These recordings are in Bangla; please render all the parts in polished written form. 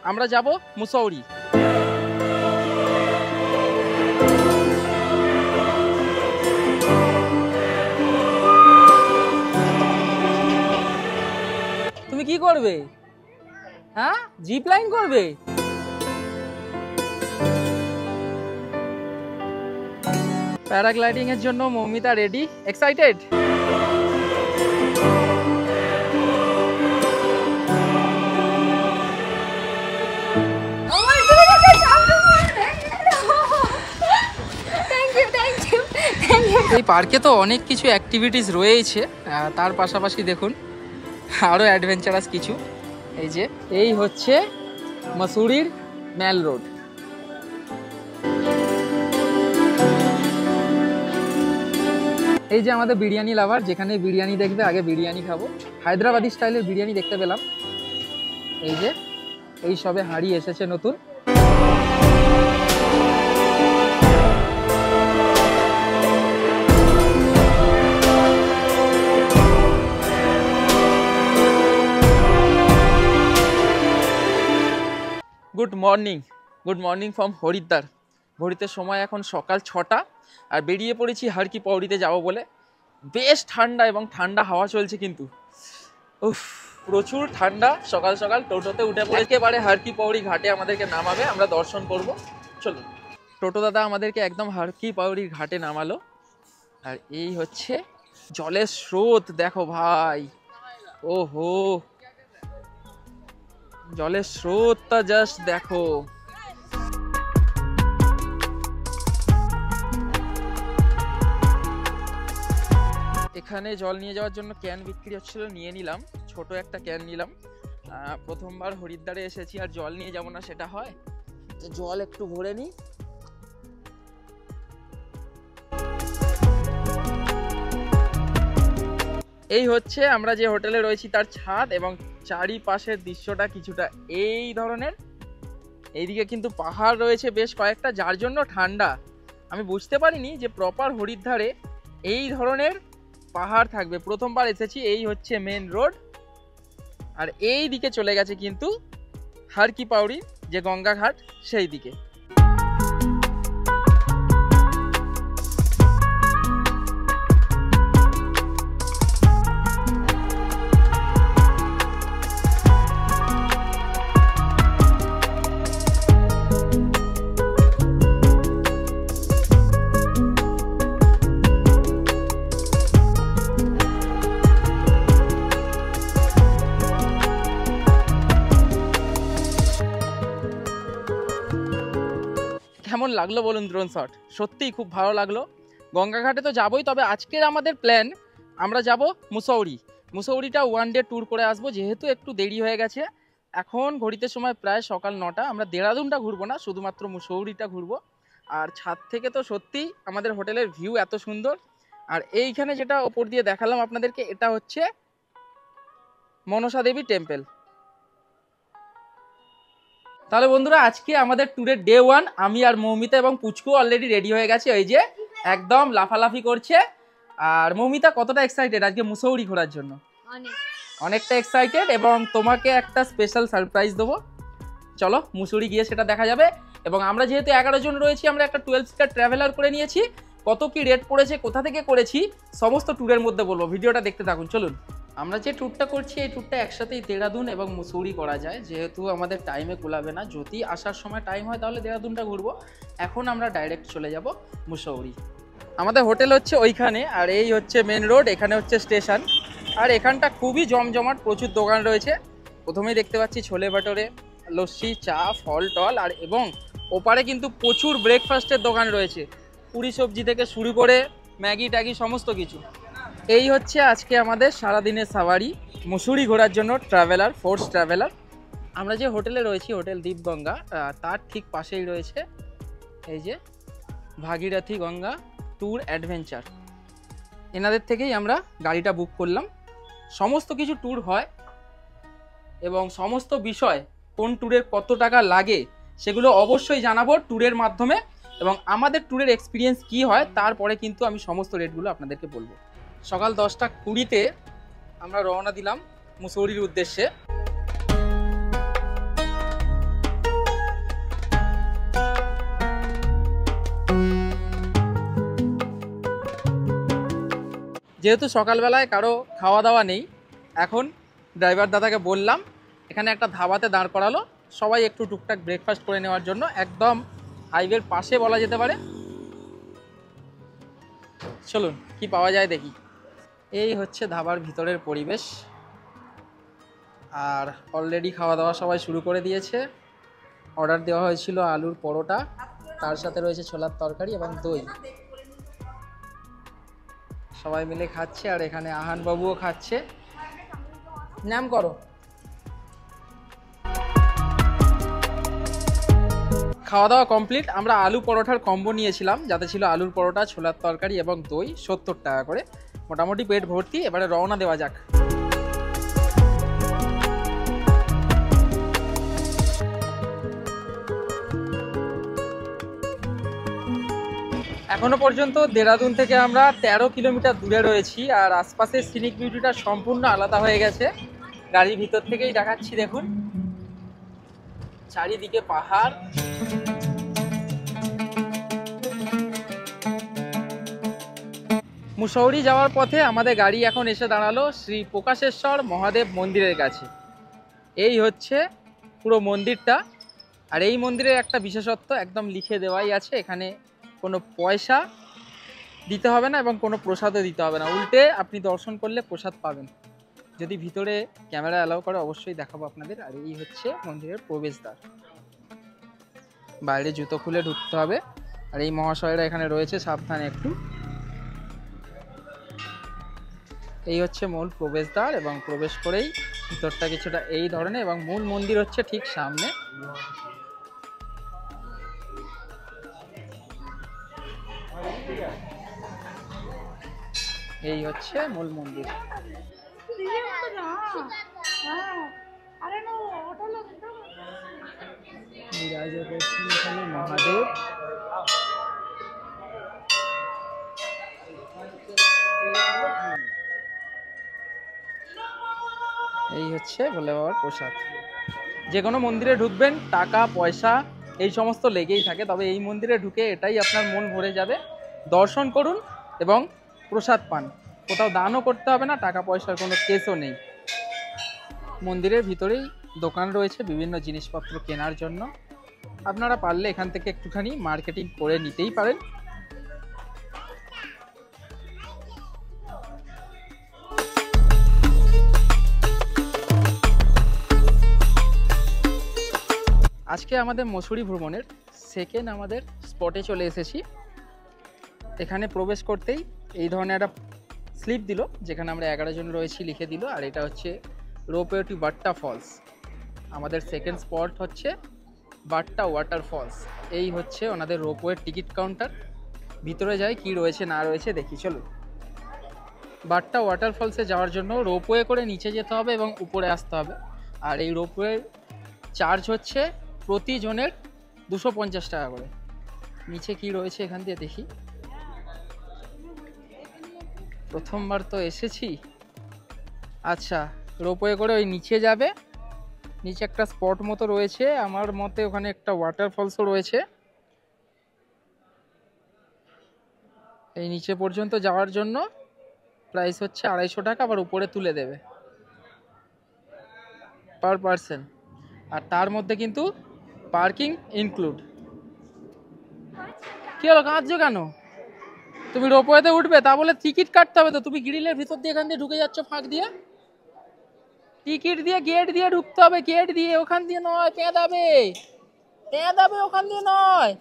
আমরা যাব মুসৌরি। তুমি কি করবে? হ্যাঁ, জিপ লাইন করবে? প্যারাগ্লাইডিং এর জন্য মৌমিতা রেডি, এক্সাইটেড? এই পার্কে তো অনেক কিছু অ্যাক্টিভিটিস রয়েছে, তার পাশাপাশি দেখুন আরো অ্যাডভেঞ্চারাস কিছু। এই যে এই হচ্ছে মসুরির মেল রোড। এই যে আমাদের বিরিয়ানি লাভার, যেখানে বিরিয়ানি দেখবে আগে বিরিয়ানি খাবো। হায়দ্রাবাদি স্টাইলের বিরিয়ানি দেখতে পেলাম। এই যে এই সবে হাঁড়ি এসেছে নতুন। Good morning from Haridwar. ঘড়িতে সময় এখন সকাল 6টা, আর বেরিয়ে পড়েছি হর কি পৌড়িতে যাব বলে। বেশ ঠান্ডা এবং ঠান্ডা হাওয়া চলছে, কিন্তু উফ প্রচুর ঠান্ডা। সকাল সকাল টোটোতে উঠে পড়ে একেবারে হর কি পৌড়ি ঘাটে আমাদেরকে নামাবে, আমরা দর্শন করব। চলুন, টোটো দাদা আমাদেরকে একদম হর কি পৌড়ির ঘাটে নামালো। আর এই হচ্ছে জলের স্রোত, দেখো ভাই, ওহো জলের স্রোতটা জাস্ট দেখো। এখানে জল নিয়ে যাওয়ার জন্য ক্যান বিক্রি হচ্ছিল, নিয়ে নিলাম। ছোট একটা ক্যান নিলাম। প্রথমবার হরিদ্বারে এসেছি আর জল নিয়ে যাব না সেটা হয়? তো জল একটু ভরে নিই। এই হচ্ছে আমরা যে হোটেলে রয়েছি তার ছাদ, এবং চারিপাশের দৃশ্যটা কিছুটা এই ধরনের। এইদিকে কিন্তু পাহাড় রয়েছে বেশ কয়েকটা, যার জন্য ঠান্ডা। আমি বুঝতে পারিনি যে প্রপার হরিদ্বারে এই ধরনের পাহাড় থাকবে। প্রথমবার এসেছি। এই হচ্ছে মেন রোড, আর এই দিকে চলে গেছে কিন্তু হর কি পৌড়ি যে গঙ্গা ঘাট, সেই দিকে। কেমন লাগলো বলুন ড্রোন শট? সত্যিই খুব ভালো লাগলো। গঙ্গা ঘাটে তো যাবোই, তবে আজকের আমাদের প্ল্যান আমরা যাব মুসৌরিটা ওয়ান ডে ট্যুর করে আসবো, যেহেতু একটু দেরি হয়ে গেছে। এখন ঘড়িতে সময় প্রায় সকাল 9টা। আমরা দেরাদুনটা ঘুরবো না, শুধুমাত্র মুসৌরিটা ঘুরবো। আর ছাদ থেকে তো সত্যিই আমাদের হোটেলের ভিউ এত সুন্দর। আর এইখানে যেটা ওপর দিয়ে দেখালাম আপনাদেরকে, এটা হচ্ছে মনসা দেবী টেম্পল। তাহলে বন্ধুরা, আজকে আমাদের ট্যুরের ডে 1। আমি আর মৌমিতা এবং পুচকু অলরেডি রেডি হয়ে গেছে, ওই যে একদম লাফালাফি করছে। আর মৌমিতা কতটা এক্সাইটেড আজকে মুসৌরি ঘোরার জন্য? অনেকটা এক্সাইটেড, এবং তোমাকে একটা স্পেশাল সারপ্রাইজ দেবো। চলো মুসৌরি গিয়ে সেটা দেখা যাবে। এবং আমরা যেহেতু 11 জন রয়েছি, আমরা একটা 12 সিটার ট্রাভেলার করে নিয়েছি। কত কি রেট পড়েছে, কোথা থেকে করেছি, সমস্ত ট্যুরের মধ্যে বলবো। ভিডিওটা দেখতে থাকুন। চলুন, আমরা যে ট্যুরটা করছি এই ট্যুরটা একসাথেই দেরাদুন এবং মুসৌরি করা যায়, যেহেতু আমাদের টাইমে কুলাবে না। যদি আসার সময় টাইম হয় তাহলে দেরাদুনটা ঘুরবো। এখন আমরা ডাইরেক্ট চলে যাব মুসৌরি। আমাদের হোটেল হচ্ছে ওইখানে, আর এই হচ্ছে মেন রোড, এখানে হচ্ছে স্টেশন। আর এখানটা খুবই জমজমাট, প্রচুর দোকান রয়েছে। প্রথমেই দেখতে পাচ্ছি ছোলে ভাটোরে, লস্যি, চা, ফল টল, আর এবং ওপারে কিন্তু প্রচুর ব্রেকফাস্টের দোকান রয়েছে। পুরি সবজি থেকে শুরু করে ম্যাগি ট্যাগি সমস্ত কিছু। এই হচ্ছে আজকে আমাদের সারাদিনের সাওয়ারি মুসৌরি ঘোরার জন্য ট্রাভেলার, ফোর্স ট্রাভেলার। আমরা যে হোটেলে রয়েছি, হোটেল দীপগঙ্গা, তার ঠিক পাশেই রয়েছে এই যে ভাগীরথী গঙ্গা ট্যুর অ্যাডভেঞ্চার। এনাদের থেকেই আমরা গাড়িটা বুক করলাম। সমস্ত কিছু ট্যুর হয়, এবং সমস্ত বিষয় কোন ট্যুরের কত টাকা লাগে সেগুলো অবশ্যই জানাবো ট্যুরের মাধ্যমে। এবং আমাদের ট্যুরের এক্সপিরিয়েন্স কি হয় তারপরে কিন্তু আমি সমস্ত রেটগুলো আপনাদেরকে বলবো। সকাল 10টা 20-তে আমরা রওনা দিলাম মুসৌরির উদ্দেশ্যে। যেহেতু সকালবেলায় কারো খাওয়া দাওয়া নেই, এখন ড্রাইভার দাদাকে বললাম এখানে একটা ধাবাতে দাঁড় করালো, সবাই একটু টুকটাক ব্রেকফাস্ট করে নেওয়ার জন্য। একদম হাইওয়ের পাশে বলা যেতে পারে। চলুন কি পাওয়া যায় দেখি। এই হচ্ছে ধাবার ভিতরের পরিবেশ। আর অলরেডি খাওয়া দাওয়া সবাই শুরু করে দিয়েছে। অর্ডার দেওয়া হয়েছিল আলুর পরোটা, তার সাথে রয়েছে ছোলার তরকারি এবং দই। সবাই মিলে খাচ্ছে আর এখানে আহান বাবুও খাচ্ছে। নাম করো। খাওয়া দাওয়া কমপ্লিট। আমরা আলু পরোটার কম্বো নিয়েছিলাম, যাতে ছিল আলুর পরোটা, ছোলার তরকারি এবং দই, 70 টাকা করে। মোটামুটি পেট ভর্তি। এবারে রওনা দেওয়া যাক। এখনো পর্যন্ত দেরাদুন থেকে আমরা 13 কিলোমিটার দূরে রয়েছি, আর আশপাশের সিনিক বিউটিটা সম্পূর্ণ আলাদা হয়ে গেছে। গাড়ির ভিতর থেকেই দেখাচ্ছি, দেখুন চারিদিকে পাহাড়। মুসৌরি যাওয়ার পথে আমাদের গাড়ি এখন এসে দাঁড়ালো শ্রী প্রকাশেশ্বর মহাদেব মন্দিরের কাছে। এই হচ্ছে পুরো মন্দিরটা। আর এই মন্দিরের একটা বিশেষত্ব, একদম লিখে দেওয়াই আছে, এখানে কোনো পয়সা দিতে হবে না এবং কোনো প্রসাদও দিতে হবে না, উল্টে আপনি দর্শন করলে প্রসাদ পাবেন। যদি ভিতরে ক্যামেরা অ্যালাউ করে অবশ্যই দেখাবো আপনাদের। আর এই হচ্ছে মন্দিরের প্রবেশদ্বার। বাইরে জুতো খুলে ঢুকতে হবে। আর এই মহাশয়রা এখানে রয়েছে, সাবধানে একটু। এই হচ্ছে মূল প্রবেশদ্বার এবং প্রবেশ করেই ভিতরটা কিছুটা এই ধরনের, এবং মূল মন্দির হচ্ছে ঠিক সামনে। এই হচ্ছে মূল মন্দির। বিরাজ করছেন এখানে মহাদেব। এই হচ্ছে ভোলে বাবার প্রসাদ। যে কোনো মন্দিরে ঢুকবেন, টাকা পয়সা এই সমস্ত লেগেই থাকে, তবে এই মন্দিরে ঢুকে এটাই আপনার মন ভরে যাবে। দর্শন করুন এবং প্রসাদ পান। কোথাও দানও করতে হবে না, টাকা পয়সার কোনো কেসও নেই। মন্দিরের ভিতরেই দোকান রয়েছে বিভিন্ন জিনিসপত্র কেনার জন্য। আপনারা পারলে এখান থেকে একটুখানি মার্কেটিং করে নিতেই পারেন। আজকে আমাদের মসুরি ভ্রমণের সেকেন্ড আমাদের স্পটে চলে এসেছি। এখানে প্রবেশ করতেই এই ধরনের একটা স্লিপ দিল, যেখানে আমরা 11 জন রয়েছি লিখে দিল। আর এটা হচ্ছে রোপওয়ে টু বাট্টা ফলস। আমাদের সেকেন্ড স্পট হচ্ছে বাট্টা ওয়াটার ফলস। এই হচ্ছে ওনাদের রোপওয়ের টিকিট কাউন্টার। ভিতরে যাই কি রয়েছে না রয়েছে দেখি, চলো। বাট্টা ওয়াটার ফলসে যাওয়ার জন্য রোপওয়ে করে নিচে যেতে হবে এবং উপরে আসতে হবে। আর এই রোপওয়ের চার্জ হচ্ছে প্রতি জনের 250 টাকা করে। নিচে কি রয়েছে এখান দিয়ে দেখি। প্রথমবার তো এসেছি। আচ্ছা, রোপওয়ে করে ওই নিচে যাবে। নিচে একটা স্পট মতো রয়েছে, আমার মতে ওখানে একটা ওয়াটার ফলসও রয়েছে। এই নিচে পর্যন্ত যাওয়ার জন্য প্রাইস হচ্ছে 250 টাকা, আবার উপরে তুলে দেবে পার পারসন। আর তার মধ্যে কিন্তু পার্কিং ইনক্লুড। কি হলো, কাঁদছো কেন? তুমি রোপওয়েতে উঠবে, তা বলে টিকিট কাটতে হবে তো? তুমি গ্রিলের ভিতর দিয়ে এখান দিয়ে ঢুকে যাচ্ছ ফাঁক দিয়ে। টিকিট দিয়ে গেট দিয়ে ঢুকতে হবে, গেট দিয়ে, ওখান দিয়ে নয়। পেঁদাবে পেঁদাবে, ওখান দিয়ে নয়।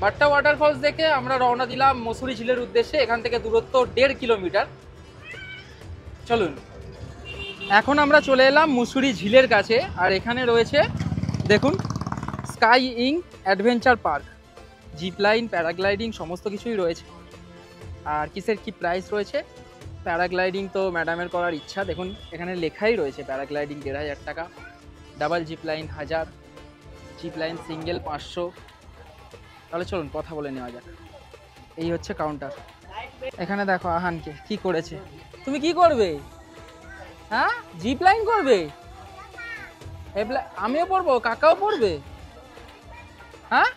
বাট্টা ওয়াটারফলস দেখে আমরা রওনা দিলাম মসুরি ঝিলের উদ্দেশ্যে। এখান থেকে দূরত্ব 1.5 কিলোমিটার। চলুন, এখন আমরা চলে এলাম মুসুরি ঝিলের কাছে। আর এখানে রয়েছে দেখুন skiing adventure park, zip line, paragliding সমস্ত কিছুই রয়েছে। আর কিসের কি প্রাইস রয়েছে? প্যারাগ্লাইডিং তো ম্যাডামের করার ইচ্ছা, দেখুন এখানে লেখাই রয়েছে প্যারাগ্লাইডিং 1500 টাকা, double zip line 1000, zip line single 500, তাহলে চলুন কথা বলে নেওয়া যাক। এই হচ্ছে কাউন্টার। এখানে দেখো আহানকে কি করেছে। তুমি কি করবে? হ্যাঁ, জিপ লাইন করবে? আমিও পড়বো, কাকাও পড়বে? হ্যাঁ,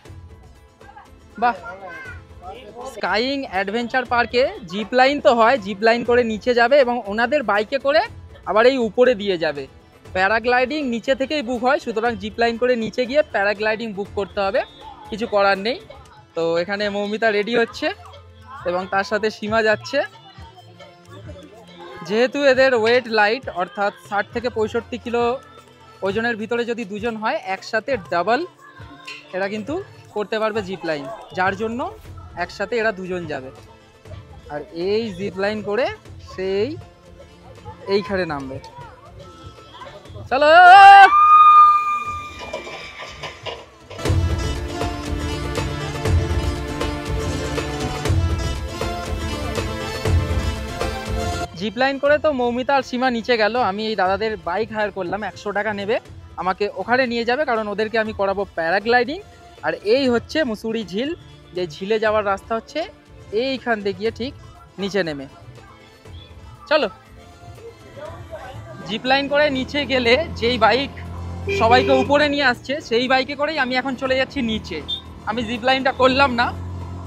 বাহ। স্কাইং অ্যাডভেঞ্চার পার্কে জিপ লাইন তো হয়, জিপ লাইন করে নিচে যাবে এবং ওনাদের বাইকে করে আবার এই উপরে দিয়ে যাবে। প্যারাগ্লাইডিং নিচে থেকেই বুক হয়, সুতরাং জিপ লাইন করে নিচে গিয়ে প্যারাগ্লাইডিং বুক করতে হবে, কিছু করার নেই। তো এখানে মৌমিতা রেডি হচ্ছে এবং তার সাথে সীমা যাচ্ছে। যেহেতু এদের ওয়েট লাইট, অর্থাৎ 60 থেকে 65 কিলো ওজনের ভিতরে যদি দুজন হয় একসাথে ডাবল এরা কিন্তু করতে পারবে জিপ লাইন, যার জন্য একসাথে এরা দুজন যাবে। আর এই জিপ লাইন করে সেই এইখানে নামবে। চলো, জিপ লাইন করে তো মৌমিতা আর সীমা নিচে গেল। আমি এই দাদাদের বাইক হায়ার করলাম, 100 টাকা নেবে, আমাকে ওখানে নিয়ে যাবে, কারণ ওদেরকে আমি করাবো প্যারাগ্লাইডিং। আর এই হচ্ছে মুসুরি ঝিল, যে ঝিলে যাওয়ার রাস্তা হচ্ছে এইখান দিয়ে গিয়ে ঠিক নিচে নেমে। চলো, জিপ লাইন করে নিচে গেলে যেই বাইক সবাইকে উপরে নিয়ে আসছে সেই বাইকে করেই আমি এখন চলে যাচ্ছি নিচে। আমি জিপ লাইনটা করলাম না,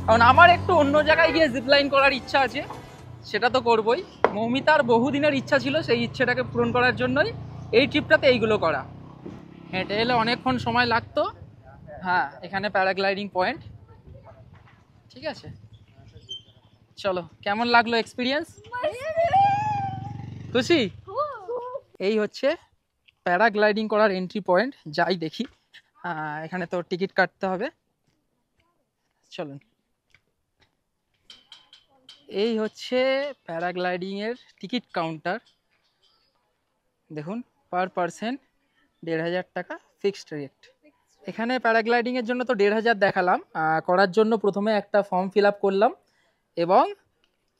কারণ আমার একটু অন্য জায়গায় গিয়ে জিপ লাইন করার ইচ্ছা আছে, সেটা তো করবই। মৌমিতার বহুদিনের ইচ্ছা ছিল, সেই ইচ্ছেটাকে পূরণ করার জন্যই এই ট্রিপটাতে এইগুলো করা। হেঁটে এলে অনেকক্ষণ সময় লাগতো। হ্যাঁ, এখানে প্যারাগ্লাইডিং পয়েন্ট। ঠিক আছে, চলো, কেমন লাগলো এক্সপিরিয়েন্স? খুশি? এই হচ্ছে প্যারাগ্লাইডিং করার এন্ট্রি পয়েন্ট। যাই দেখি, এখানে তো টিকিট কাটতে হবে। চলুন, এই হচ্ছে প্যারাগ্লাইডিংয়ের টিকিট কাউন্টার। দেখুন, পার পারসন 1500 টাকা ফিক্সড রেট। এখানে প্যারাগ্লাইডিংয়ের জন্য তো 1500 দেখালাম। করার জন্য প্রথমে একটা ফর্ম ফিল আপ করলাম এবং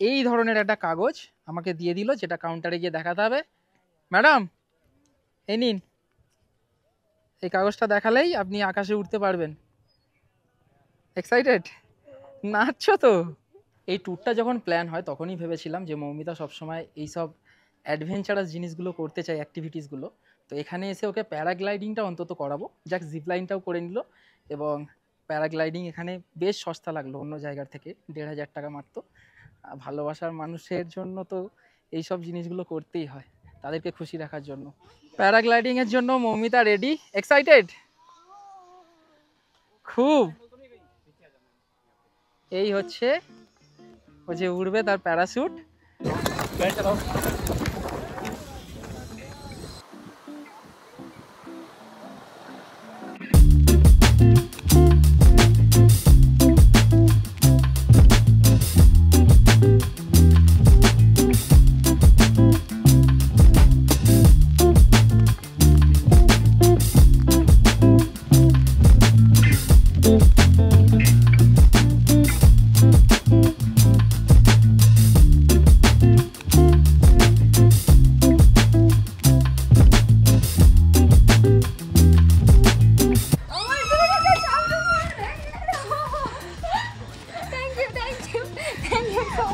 এই ধরনের একটা কাগজ আমাকে দিয়ে দিল, যেটা কাউন্টারে গিয়ে দেখাতে হবে। ম্যাডাম, এই নিন, এই কাগজটা দেখালেই আপনি আকাশে উঠতে পারবেন। এক্সাইটেড? নাচছো তো? এই ট্যুরটা যখন প্ল্যান হয় তখনই ভেবেছিলাম যে মৌমিতা সবসময় এইসব অ্যাডভেঞ্চারাস জিনিসগুলো করতে চাই, অ্যাক্টিভিটিসগুলো। তো এখানে এসে ওকে প্যারাগ্লাইডিংটা অন্তত করাবো, যাক জিপ লাইনটাও করে নিল। এবং প্যারাগ্লাইডিং এখানে বেশ সস্তা লাগলো অন্য জায়গার থেকে, 1500 টাকা মাত্র। ভালোবাসার মানুষের জন্য তো এইসব জিনিসগুলো করতেই হয়, তাদেরকে খুশি রাখার জন্য। প্যারাগ্লাইডিংয়ের জন্য মৌমিতা রেডি। এক্সাইটেড? খুব। এই হচ্ছে ও যে উড়বে, তার প্যারাশুট।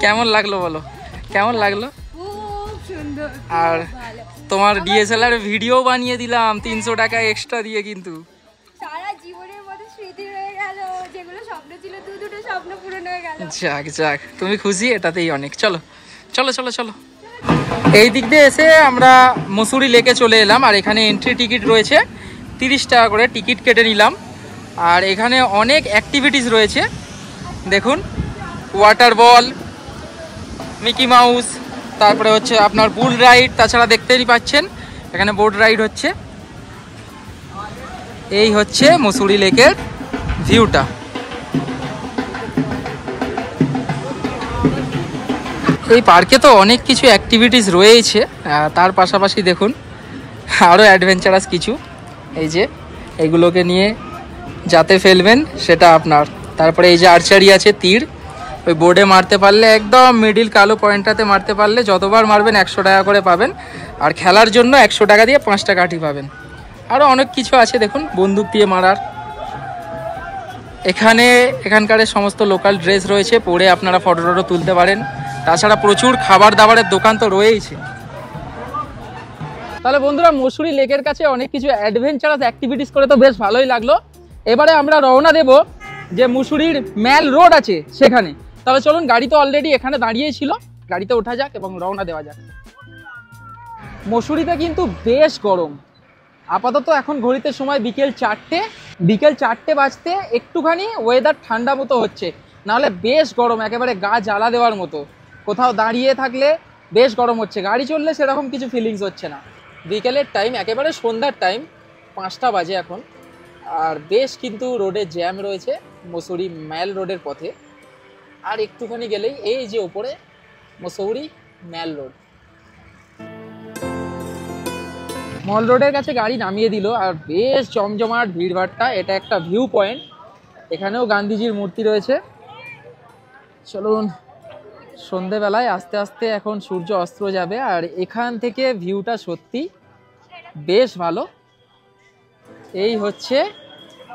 কেমন লাগলো বলো, কেমন লাগলো? খুব সুন্দর। আর তোমার ডিএসএলআর ভিডিও বানিয়ে দিলাম 300 টাকা এক্সট্রা দিয়ে, কিন্তু সারা জীবনের মতো স্মৃতি হয়ে গেল, যেগুলো স্বপ্ন ছিল দুটো স্বপ্ন পূরণ হয়ে গেল। যাক যাক, তুমি খুশি, এটাতেই অনেক। চলো চলো চলো চলো। এই দিক দিয়ে এসে আমরা মুসুরি লেকে চলে এলাম। আর এখানে এন্ট্রি টিকিট রয়েছে 30 টাকা করে, টিকিট কেটে নিলাম। আর এখানে অনেক অ্যাক্টিভিটিস রয়েছে, দেখুন, ওয়াটার বল, মিকি মাউস, তারপরে হচ্ছে আপনার বুল রাইড, তাছাড়া দেখতেই পাচ্ছেন এখানে বোট রাইড হচ্ছে। এই হচ্ছে মুসুরি লেকের ভিউটা। এই পার্কে তো অনেক কিছু অ্যাক্টিভিটিস রয়েছে, তার পাশাপাশি দেখুন আরও অ্যাডভেঞ্চারাস কিছু। এই যে এগুলোকে নিয়ে যাতে ফেলবেন সেটা আপনার। তারপরে এই যে আর্চারি আছে, তীর, ওই বোর্ডে মারতে পারলে, একদম মিডিল কালো পয়েন্টটাতে মারতে পারলে যতবার মারবেন 100 টাকা করে পাবেন। আর খেলার জন্য 100 টাকা দিয়ে 5টা কাঠি পাবেন। আরও অনেক কিছু আছে দেখুন, বন্দুক দিয়ে মারার। এখানে এখানকার সমস্ত লোকাল ড্রেস রয়েছে, পরে আপনারা ফটো টটো তুলতে পারেন। তাছাড়া প্রচুর খাবার দাবারের দোকান তো রয়েইছে। তাহলে বন্ধুরা মসুরি লেকের কাছে অনেক কিছু অ্যাডভেঞ্চারাস অ্যাক্টিভিটিস করে তো বেশ ভালোই লাগলো। এবারে আমরা রওনা দেব যে মুসুরির ম্যাল রোড আছে সেখানে। তাহলে চলুন, গাড়ি তো অলরেডি এখানে দাঁড়িয়েই ছিল, গাড়িতে ওঠা যাক এবং রওনা দেওয়া যাক। মসুরিতে কিন্তু বেশ গরম। আপাতত এখন ঘড়িতে সময় বিকেল 4টে বাজতে একটুখানি ওয়েদার ঠান্ডা মতো হচ্ছে, নাহলে বেশ গরম, একেবারে গা জ্বালা দেওয়ার মতো। কোথাও দাঁড়িয়ে থাকলে বেশ গরম হচ্ছে, গাড়ি চললে সেরকম কিছু ফিলিংস হচ্ছে না। বিকেলের টাইম, একেবারে সন্ধ্যার টাইম, 5টা বাজে এখন। আর বেশ কিন্তু রোডে জ্যাম রয়েছে মসুরি ম্যাল রোডের পথে। আর একটুখানি গেলেই এই যে ওপরে মসৌরি ম্যাল রোড। মল রোডের কাছে গাড়ি নামিয়ে দিল, আর বেশ জমজমাট ভিড়ভাড়টা। এটা একটা ভিউ পয়েন্ট, এখানেও গান্ধীজির মূর্তি রয়েছে। চলুন, সন্ধেবেলায় আস্তে আস্তে এখন সূর্য অস্ত যাবে, আর এখান থেকে ভিউটা সত্যি বেশ ভালো। এই হচ্ছে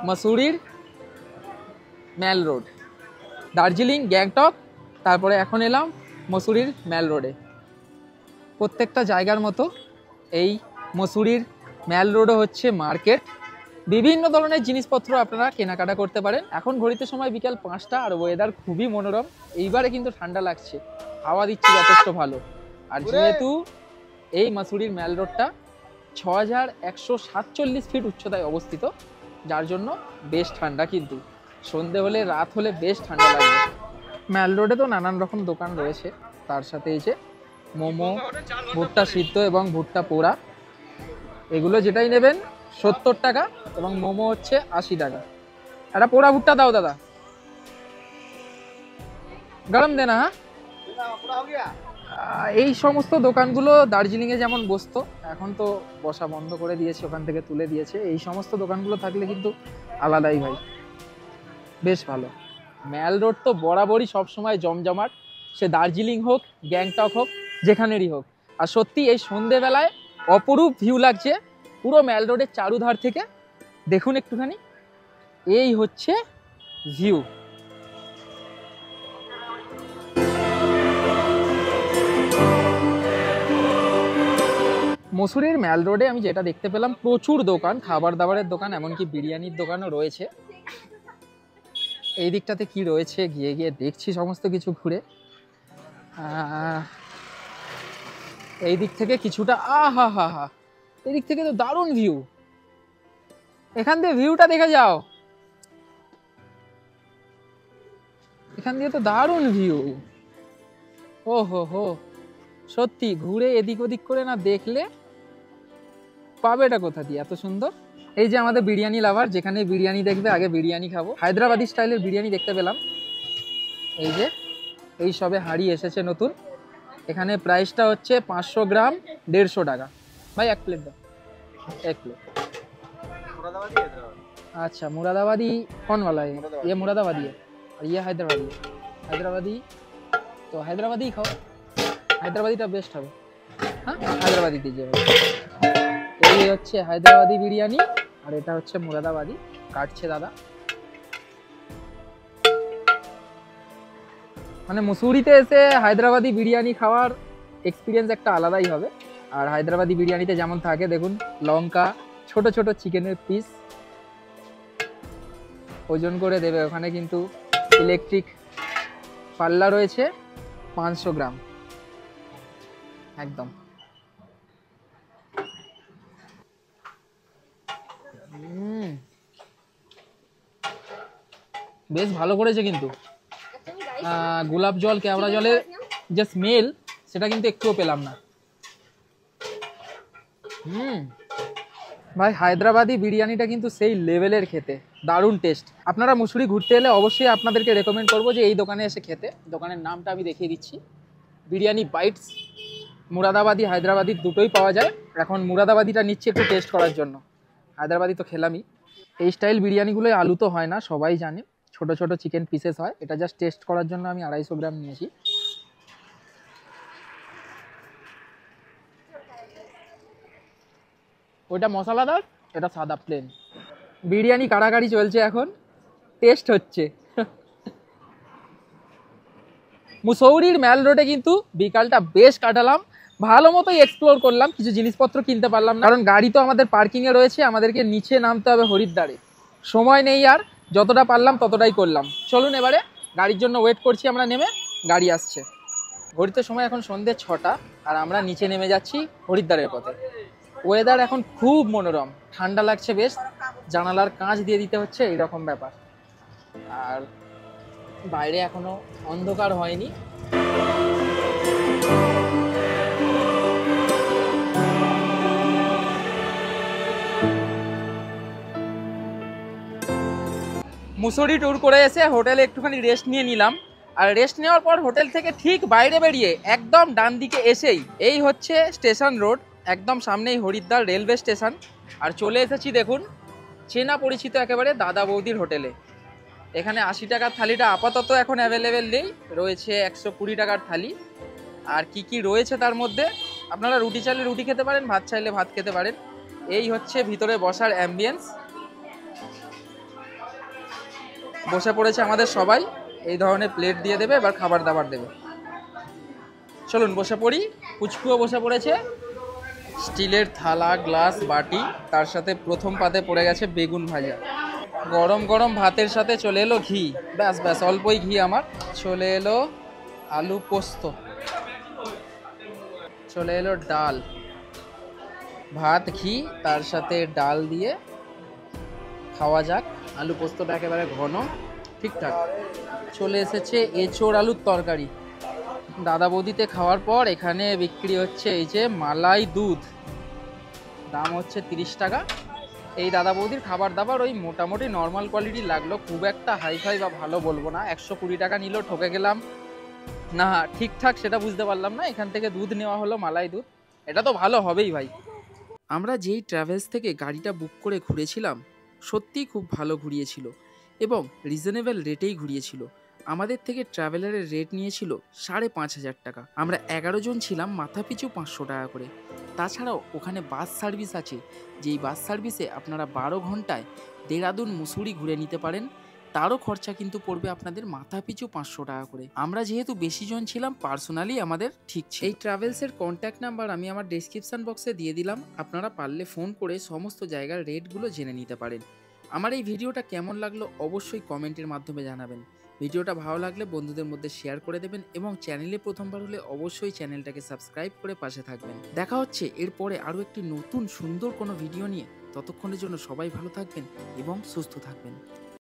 মসুরির ম্যাল রোড, দার্জিলিং, গ্যাংটক, তারপরে এখন এলাম মসুরির ম্যাল রোডে। প্রত্যেকটা জায়গার মতো এই মসুরির ম্যাল রোডও হচ্ছে মার্কেট। বিভিন্ন ধরনের জিনিসপত্র আপনারা কেনাকাটা করতে পারেন। এখন ঘড়িতে সময় বিকাল 5টা, আর ওয়েদার খুবই মনোরম। এইবারে কিন্তু ঠান্ডা লাগছে, হাওয়া দিচ্ছে যথেষ্ট ভালো। আর যেহেতু এই মসুরির ম্যাল রোডটা 6147 ফিট উচ্চতায় অবস্থিত, যার জন্য বেশ ঠান্ডা। কিন্তু সন্ধে হলে, রাত হলে বেশ ঠান্ডা লাগবে। ম্যাল রোডে তো নানান রকম দোকান রয়েছে, তার সাথে এই যে মোমো, ভুট্টা সিদ্ধ এবং ভুট্টা পোড়া, এগুলো যেটাই নেবেন 70 টাকা, এবং মোমো হচ্ছে 80 টাকা। একটা পোড়া ভুট্টা দাও দাদা, গরম দেনা। হ্যাঁ, এই সমস্ত দোকানগুলো দার্জিলিংয়ে যেমন বসতো, এখন তো বসা বন্ধ করে দিয়েছে, ওখান থেকে তুলে দিয়েছে। এই সমস্ত দোকানগুলো থাকলে কিন্তু আলাদাই ভাই, বেশ ভালো। ম্যাল রোড তো বরাবরই সবসময় জমজমাট, সে দার্জিলিং হোক, গ্যাংটক হোক, যেখানেরই হোক। আর সত্যি এই সন্ধেবেলায় অপরূপ ভিউ লাগছে পুরো ম্যাল রোডের চারুধার থেকে। দেখুন একটুখানি, এই হচ্ছে ভিউ। মসুরির ম্যাল রোডে আমি যেটা দেখতে পেলাম, প্রচুর দোকান, খাবার দাবারের দোকান, এমনকি বিরিয়ানির দোকানও রয়েছে। এই দিকটাতে কি রয়েছে গিয়ে গিয়ে দেখছি সমস্ত কিছু ঘুরে। এই দিক থেকে কিছুটা, আহা হা হা, এই দিক থেকে তো দারুণ ভিউ। এখান দিয়ে ভিউটা দেখে যাও, এখান দিয়ে তো দারুণ ভিউ। ও হো হো, সত্যি ঘুরে এদিক ওদিক করে না দেখলে পাবে এটা কোথা দিয়ে এত সুন্দর। এই যে আমাদের বিরিয়ানি লাভার, যেখানে বিরিয়ানি দেখবে আগে বিরিয়ানি খাবো। হায়দ্রাবাদি স্টাইলের বিরিয়ানি দেখতে পেলাম। এই যে এই সবে হাঁড়ি এসেছে নতুন। এখানে প্রাইসটা হচ্ছে 500 গ্রাম 150 টাকা। ভাই এক প্লেট দাও, এক প্লেট। अच्छा मुरादाबादी कौन वाला है? ये मुरादाबादी है और ये हैदराबादी है। हैदराबादी तो हैदराबादी खाओ, हैदराबादीটা বেস্ট হবে। হ্যাঁ, হায়দ্রাবাদি দিয়েছে ভাই। এই হচ্ছে হায়দ্রাবাদি বিরিয়ানি, আর এটা হচ্ছে মুরাদাবাদি। কাটছে দাদা। মানে মুসুরিতে এসে হায়দ্রাবাদি বিরিয়ানি খাওয়ার এক্সপিরিয়েন্স একটা আলাদাই হবে। আর হায়দ্রাবাদি বিরিয়ানিতে যেমন থাকে দেখুন, লঙ্কা, ছোট ছোট চিকেনের পিস ওজন করে দেবে। ওখানে কিন্তু ইলেকট্রিক পাল্লা রয়েছে, 500 গ্রাম একদম। বেশ ভালো করেছে কিন্তু। গোলাপ জল, কেওড়া জলের যে স্মেল, সেটা কিন্তু একটুও পেলাম না। ভাই হায়দ্রাবাদি বিরিয়ানিটা কিন্তু সেই লেভেলের খেতে, দারুণ টেস্ট। আপনারা মুসুরি ঘুরতে এলে অবশ্যই আপনাদেরকে রেকমেন্ড করবো যে এই দোকানে এসে খেতে। দোকানের নামটা আমি দেখিয়ে দিচ্ছি, বিরিয়ানি বাইটস। মুরাদাবাদি হায়দ্রাবাদি দুটোই পাওয়া যায়। এখন মুরাদাবাদিটা নিচ্ছি একটু টেস্ট করার জন্য, হায়দ্রাবাদি তো খেলামই। এই স্টাইল বিরিয়ানিগুলোয় আলু তো হয় না, সবাই জানে, ছোট ছোট চিকেন পিসেস হয়। এটা জাস্ট টেস্ট করার জন্য আমি 250 গ্রাম নিয়েছি। ওইটা মশলাদার, এটা সাদা প্লেন। বিরিয়ানি কাড়াকাড়ি চলছে এখন। টেস্ট হচ্ছে। মুসৌরির ম্যাল রোডে কিন্তু বিকালটা বেশ কাটালাম, ভালো মতোই এক্সপ্লোর করলাম, কিছু জিনিসপত্র কিনতে পারলাম না, কারণ গাড়ি তো আমাদের পার্কিংয়ে রয়েছে, আমাদেরকে নিচে নামতে হবে হরিদ্বারে, সময় নেই আর, যতটা পারলাম ততটাই করলাম। চলুন এবারে গাড়ির জন্য ওয়েট করছি, আমরা নেমে, গাড়ি আসছে। ঘড়িতে সময় এখন সন্ধ্যে 6টা, আর আমরা নিচে নেমে যাচ্ছি হরিদ্বারের পথে। ওয়েদার এখন খুব মনোরম, ঠান্ডা লাগছে বেশ, জানালার কাঁচ দিয়ে দিতে হচ্ছে, এইরকম ব্যাপার। আর বাইরে এখনো অন্ধকার হয়নি। মুসৌরি ট্যুর করে এসে হোটেলে একটুখানি রেস্ট নিয়ে নিলাম, আর রেস্ট নেওয়ার পর হোটেল থেকে ঠিক বাইরে বেরিয়ে একদম ডান দিকে এসেই এই হচ্ছে স্টেশন রোড, একদম সামনেই হরিদ্বার রেলওয়ে স্টেশন। আর চলে এসেছি দেখুন চেনা পরিচিত একেবারে দাদা বৌদির হোটেলে। এখানে 80 টাকার থালিটা আপাতত এখন অ্যাভেলেবেল নেই, রয়েছে 120 টাকার থালি। আর কি কি রয়েছে তার মধ্যে, আপনারা রুটি চাইলে রুটি খেতে পারেন, ভাত চাইলে ভাত খেতে পারেন। এই হচ্ছে ভিতরে বসার অ্যাম্বিয়েন্স, বসে পড়েছে আমাদের সবাই, এই ধরনের প্লেট দিয়ে দেবে, এবার খাবার দাবার দেবে। চলুন বসে পড়ি। পুচকুও বসে পড়েছে, স্টিলের থালা, গ্লাস, বাটি, তার সাথে প্রথম পাতে পড়ে গেছে বেগুন ভাজা। গরম গরম ভাতের সাথে চলে এলো ঘি, ব্যাস ব্যাস অল্পই ঘি আমার। চলে এলো আলু পোস্ত, চলে এলো ডাল, ভাত, ঘি, তার সাথে ডাল দিয়ে খাওয়া যাক। আলু পোস্তটা একেবারে ঘন, ঠিকঠাক। চলে এসেছে এঁচোড় আলুর তরকারি। দাদা বৌদিতে খাওয়ার পর এখানে বিক্রি হচ্ছে এই যে মালাই দুধ, দাম হচ্ছে 30 টাকা। এই দাদা বৌদির খাবার দাবার ওই মোটামুটি নর্মাল কোয়ালিটি লাগলো, খুব একটা হাইফাই বা ভালো বলবো না। 120 টাকা নিল, ঠকে গেলাম না, ঠিকঠাক সেটা বুঝতে পারলাম না। এখান থেকে দুধ নেওয়া হলো, মালাই দুধ, এটা তো ভালো হবেই ভাই। আমরা যেই ট্রাভেলস থেকে গাড়িটা বুক করে ঘুরেছিলাম, সত্যিই খুব ভালো ঘুরিয়েছিল এবং রিজনেবল রেটেই ঘুরিয়েছিল। আমাদের থেকে ট্রাভেলারের রেট নিয়েছিল 5,500 টাকা। আমরা 11 জন ছিলাম, মাথা পিছু 500 টাকা করে। তাছাড়াও ওখানে বাস সার্ভিস আছে, যেই বাস সার্ভিসে আপনারা 12 ঘন্টায় দেরাদুন মুসুরি ঘুরে নিতে পারেন। তারও খরচা কিন্তু পড়বে আপনাদের মাথা পিছু 500 টাকা করে। আমরা যেহেতু বেশি জন ছিলাম, পার্সোনালি আমাদের ঠিক ছিল। এই ট্রাভেলসের কন্ট্যাক্ট নাম্বার আমি আমার ডেসক্রিপশন বক্সে দিয়ে দিলাম, আপনারা পারলে ফোন করে সমস্ত জায়গার রেটগুলো জেনে নিতে পারেন। আমার এই ভিডিওটা কেমন লাগলো অবশ্যই কমেন্টের মাধ্যমে জানাবেন। ভিডিওটা ভালো লাগলে বন্ধুদের মধ্যে শেয়ার করে দেবেন এবং চ্যানেলে প্রথমবার হলে অবশ্যই চ্যানেলটাকে সাবস্ক্রাইব করে পাশে থাকবেন। দেখা হচ্ছে এরপরে আরও একটি নতুন সুন্দর কোনো ভিডিও নিয়ে। ততক্ষণের জন্য সবাই ভালো থাকবেন এবং সুস্থ থাকবেন।